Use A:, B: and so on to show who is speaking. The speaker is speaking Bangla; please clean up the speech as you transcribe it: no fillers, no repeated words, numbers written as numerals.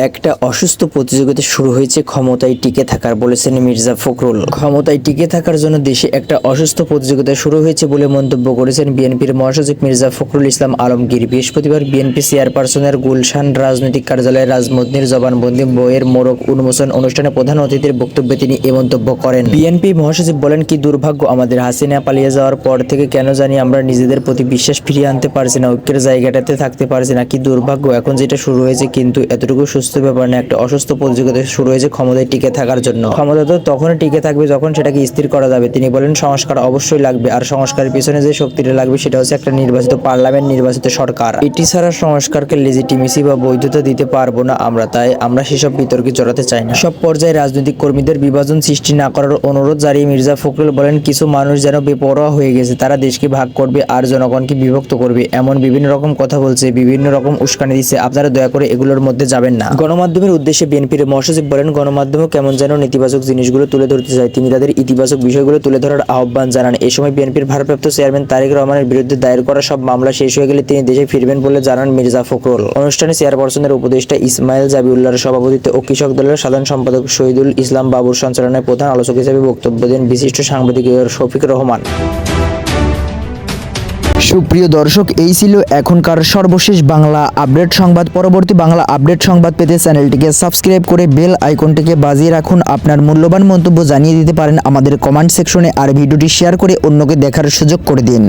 A: একটা অসুস্থ প্রতিযোগিতা শুরু হয়েছে ক্ষমতায় টিকে থাকার, বলেছেন মির্জা ফখরুল। ক্ষমতায় টিকে থাকার জন্য দেশে একটা অসুস্থ প্রতিযোগিতা শুরু হয়েছে বলে মন্তব্য করেছেন বিএনপির মহাসচিব মির্জা ফখরুল ইসলাম আলমগীর। বৃহস্পতিবার বিএনপি চেয়ারপারসনের গুলশান রাজনৈতিক কার্যালয়ে রাজমন্ত্রীর জবানবন্দি বইয়ের মোড়ক উন্মোচন অনুষ্ঠানে প্রধান অতিথির বক্তব্যে তিনি এ মন্তব্য করেন। বিএনপি মহাসচিব বলেন, কি দুর্ভাগ্য আমাদের, হাসিনা পালিয়ে যাওয়ার পর থেকে কেন জানি আমরা নিজেদের প্রতি বিশ্বাস ফিরিয়ে আনতে পারছি না, ঐক্যের জায়গাটাতে থাকতে পারছি না। কি দুর্ভাগ্য, এখন যেটা শুরু হয়েছে কিন্তু এতটুকু সুস্থ ব্যাপার না, একটা অসুস্থ প্রতিযোগিতা শুরু হয়েছে ক্ষমতায় টিকে থাকার জন্য। ক্ষমতা তো তখনই টিকে থাকবে যখন সেটাকে স্থির করা যাবে। তিনি বলেন, সংস্কার অবশ্যই লাগবে, আর সংস্কারের পিছনে যে শক্তিটা লাগবে সেটা হচ্ছে একটা নির্বাচিত পার্লামেন্ট, নির্বাচিত সরকার। এটি ছাড়া সংস্কারকে লেজিটিমেসি বা বৈধতা দিতে পারবো না আমরা, তাই আমরা সেসব বিতর্কে জড়াতে চাই না। সব পর্যায়ে রাজনৈতিক কর্মীদের বিভাজন সৃষ্টি না করার অনুরোধ জানিয়ে মির্জা ফখরুল বলেন, কিছু মানুষ যেন বেপরোয়া হয়ে গেছে, তারা দেশকে ভাগ করবে আর জনগণকে বিভক্ত করবে, এমন বিভিন্ন রকম কথা বলছে, বিভিন্ন রকম উস্কানি দিচ্ছে। আপনারা দয়া করে এগুলোর মধ্যে যাবেন না। গণমাধ্যমের উদ্দেশ্যে বিএনপির মহাসচিব বলেন, গণমাধ্যমও কেমন যেন নেতিবাচক জিনিসগুলো তুলে ধরতে চায়, তিনি তাদের ইতিবাচক বিষয়গুলো তুলে ধরার আহ্বান জানান। এ সময় বিএনপির ভারপ্রাপ্ত চেয়ারম্যান তারেক রহমানের বিরুদ্ধে দায়ের করা সব মামলা শেষ হয়ে গেলে তিনি দেশে ফিরবেন বলে জানান মির্জা ফখরুল। অনুষ্ঠানে চেয়ারপারসনের উপদেষ্টা ইসমাইল জাবিউল্লাহর সভাপতিত্বে ও কৃষক দলের সাধারণ সম্পাদক শহীদুল ইসলাম বাবুর সঞ্চালনায় প্রধান আলোচক হিসেবে বক্তব্য দেন বিশিষ্ট সাংবাদিক শফিক রহমান। সুপ্রিয় দর্শক, এই ছিল এখনকার সর্বশেষ বাংলা আপডেট সংবাদ। পরবর্তী বাংলা আপডেট সংবাদ পেতে চ্যানেলটিকে সাবস্ক্রাইব করে বেল আইকনটিকে বাজিয়ে রাখুন। আপনার মূল্যবান মন্তব্য জানিয়ে দিতে পারেন আমাদের কমেন্ট সেকশনে, আর ভিডিওটি শেয়ার করে অন্যকে দেখার সুযোগ করে দিন।